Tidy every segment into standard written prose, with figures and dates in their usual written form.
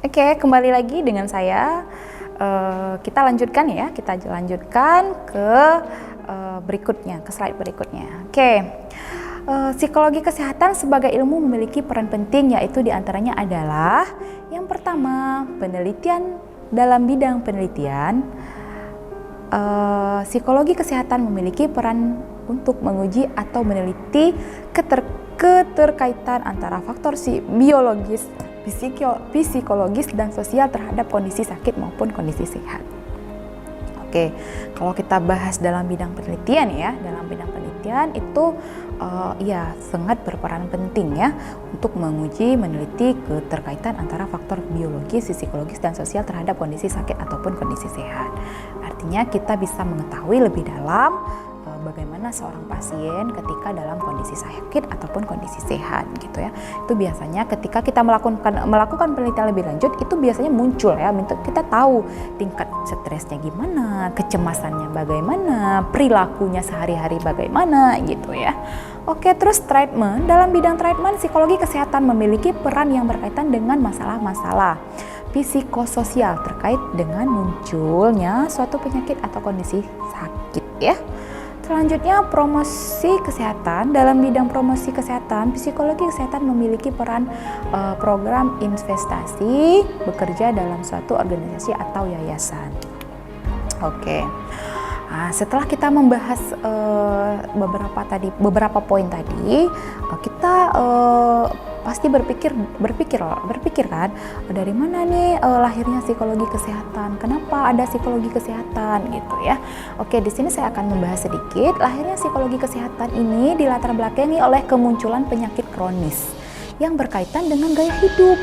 Oke, kembali lagi dengan saya. Kita lanjutkan ya, ke berikutnya, ke slide berikutnya. Oke, psikologi kesehatan sebagai ilmu memiliki peran penting, yaitu diantaranya adalah yang pertama, penelitian. Dalam bidang penelitian, psikologi kesehatan memiliki peran untuk menguji atau meneliti keterkaitan antara faktor biologis, psikologis, dan sosial terhadap kondisi sakit maupun kondisi sehat. Oke, kalau kita bahas dalam bidang penelitian itu sangat berperan penting ya untuk meneliti keterkaitan antara faktor biologis, psikologis, dan sosial terhadap kondisi sakit ataupun kondisi sehat. Artinya kita bisa mengetahui lebih dalam bagaimana seorang pasien ketika dalam kondisi sakit ataupun kondisi sehat gitu ya. Itu biasanya ketika kita melakukan penelitian lebih lanjut, itu biasanya muncul ya, kita tahu tingkat stresnya gimana, kecemasannya bagaimana, perilakunya sehari-hari bagaimana gitu ya. Oke, terus treatment. Dalam bidang treatment, psikologi kesehatan memiliki peran yang berkaitan dengan masalah-masalah psikososial terkait dengan munculnya suatu penyakit atau kondisi sakit ya. Selanjutnya, promosi kesehatan. Dalam bidang promosi kesehatan, psikologi kesehatan memiliki peran program investasi bekerja dalam suatu organisasi atau yayasan. Oke. Nah, setelah kita membahas beberapa poin tadi, kita pasti berpikir kan, dari mana nih lahirnya psikologi kesehatan? Kenapa ada psikologi kesehatan gitu ya? Oke, di sini saya akan membahas sedikit. Lahirnya psikologi kesehatan ini dilatar belakangi oleh kemunculan penyakit kronis yang berkaitan dengan gaya hidup.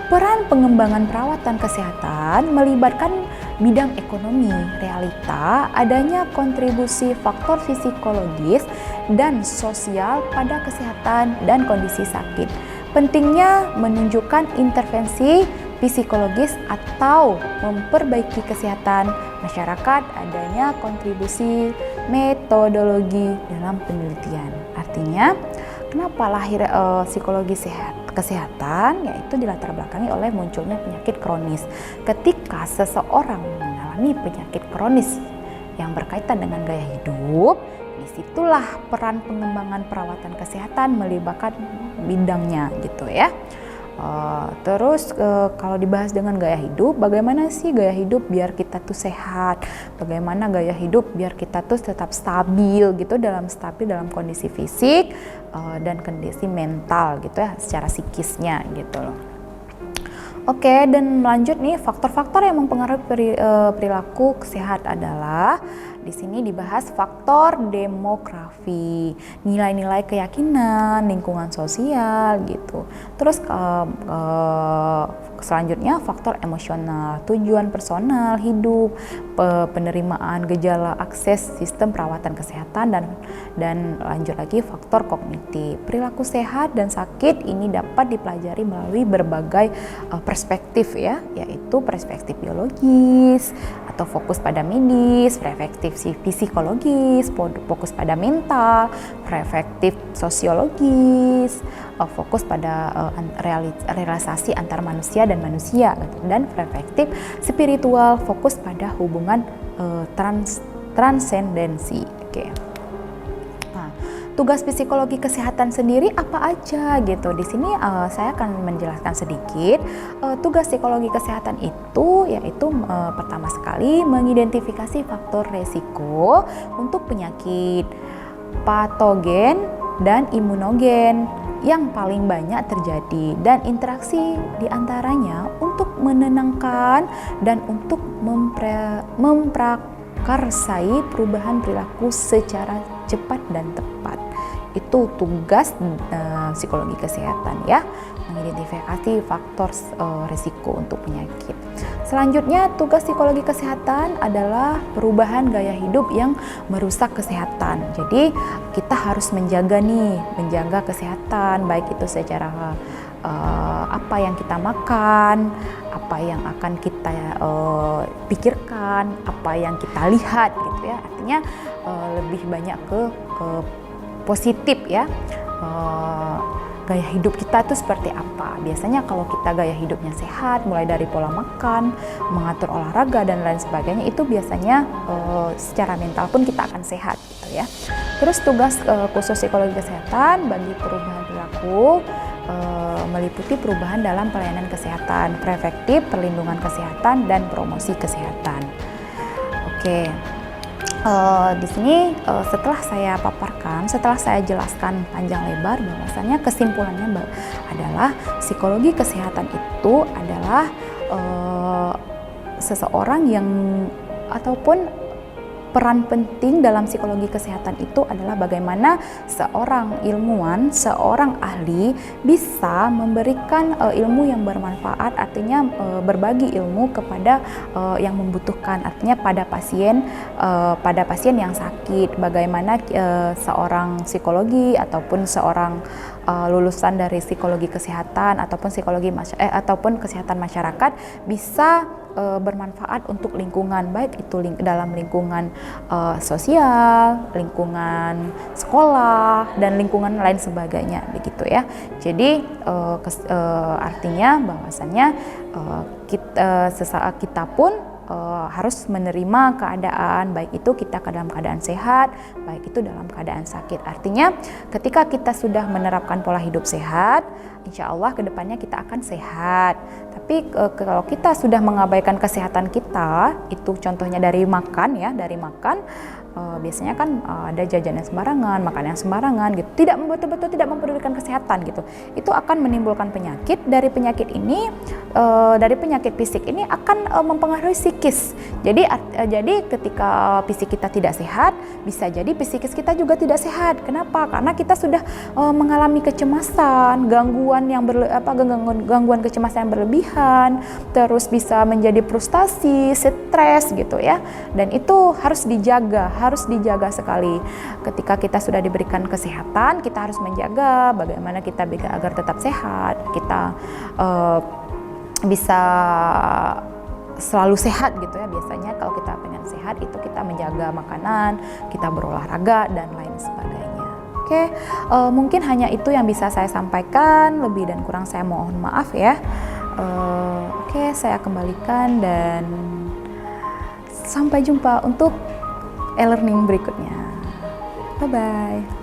Peran pengembangan perawatan kesehatan melibatkan bidang ekonomi, realita, adanya kontribusi faktor psikologis dan sosial pada kesehatan dan kondisi sakit. Pentingnya menunjukkan intervensi psikologis atau memperbaiki kesehatan masyarakat, adanya kontribusi metodologi dalam penelitian. Artinya, kenapa lahir psikologi kesehatan, yaitu dilatar belakangi oleh munculnya penyakit kronis. Ketika seseorang mengalami penyakit kronis yang berkaitan dengan gaya hidup, disitulah peran pengembangan perawatan kesehatan melibatkan bidangnya gitu ya. Terus kalau dibahas dengan gaya hidup, bagaimana sih gaya hidup biar kita tuh sehat, bagaimana gaya hidup biar kita tuh tetap stabil dalam kondisi fisik dan kondisi mental gitu ya, secara psikisnya gitu loh. Oke, dan lanjut nih, faktor-faktor yang mempengaruhi perilaku sehat adalah di sini dibahas faktor demografi, nilai-nilai keyakinan, lingkungan sosial gitu. Terus selanjutnya faktor emosional, tujuan personal hidup, penerimaan gejala, akses sistem perawatan kesehatan, dan lanjut lagi faktor kognitif. Perilaku sehat dan sakit ini dapat dipelajari melalui berbagai perspektif ya, yaitu perspektif biologis atau fokus pada medis, perspektif psikologis, fokus pada mental, perspektif sosiologis, fokus pada realisasi antar manusia dan manusia, dan perspektif spiritual, fokus pada hubungan transendensi. Oke. Tugas psikologi kesehatan sendiri apa aja gitu. Di sini saya akan menjelaskan sedikit. Tugas psikologi kesehatan itu yaitu pertama sekali mengidentifikasi faktor resiko untuk penyakit, patogen dan imunogen yang paling banyak terjadi, dan interaksi diantaranya untuk menenangkan dan untuk memprakarsai perubahan perilaku secara cepat dan tepat. Itu tugas psikologi kesehatan ya, mengidentifikasi faktor risiko untuk penyakit. Selanjutnya, tugas psikologi kesehatan adalah perubahan gaya hidup yang merusak kesehatan. Jadi kita harus menjaga kesehatan, baik itu secara apa yang kita makan, apa yang akan kita pikirkan, apa yang kita lihat gitu ya. Artinya lebih banyak ke positif ya. gaya hidup kita itu seperti apa. Biasanya kalau kita gaya hidupnya sehat, mulai dari pola makan, mengatur olahraga dan lain sebagainya, itu biasanya secara mental pun kita akan sehat gitu ya. Terus tugas khusus psikologi kesehatan bagi perubahan perilaku meliputi perubahan dalam pelayanan kesehatan, preventif, perlindungan kesehatan, dan promosi kesehatan. Oke. Di sini setelah saya paparkan, setelah saya jelaskan panjang lebar, bahwasannya kesimpulannya adalah psikologi kesehatan itu adalah seseorang yang ataupun peran penting dalam psikologi kesehatan itu adalah bagaimana seorang ilmuwan, seorang ahli bisa memberikan ilmu yang bermanfaat, artinya berbagi ilmu kepada yang membutuhkan, artinya pada pasien yang sakit. Bagaimana seorang psikologi ataupun seorang lulusan dari psikologi kesehatan ataupun ataupun kesehatan masyarakat bisa bermanfaat untuk lingkungan, baik itu dalam lingkungan sosial, lingkungan sekolah, dan lingkungan lain sebagainya, begitu ya. Jadi artinya bahwasannya kita pun harus menerima keadaan, baik itu kita dalam keadaan sehat, baik itu dalam keadaan sakit. Artinya ketika kita sudah menerapkan pola hidup sehat, insya Allah kedepannya kita akan sehat. Tapi kalau kita sudah mengabaikan kesehatan kita, itu contohnya dari makan ya, biasanya kan ada jajanan sembarangan, makanan yang sembarangan gitu, betul-betul tidak mempedulikan kesehatan gitu. Itu akan menimbulkan penyakit. Dari penyakit ini, dari penyakit fisik ini akan mempengaruhi psikis. Jadi ketika fisik kita tidak sehat, bisa jadi psikis kita juga tidak sehat. Kenapa? Karena kita sudah mengalami kecemasan, gangguan kecemasan yang berlebihan, terus bisa menjadi frustasi, stres gitu ya. Dan itu harus dijaga sekali. Ketika kita sudah diberikan kesehatan, kita harus menjaga bagaimana kita agar tetap sehat, kita bisa selalu sehat gitu ya. Biasanya kalau kita pengen sehat itu kita menjaga makanan, kita berolahraga dan lain sebagainya. Oke, mungkin hanya itu yang bisa saya sampaikan, lebih dan kurang saya mohon maaf ya. Oke, saya kembalikan dan sampai jumpa untuk e-learning berikutnya. Bye-bye.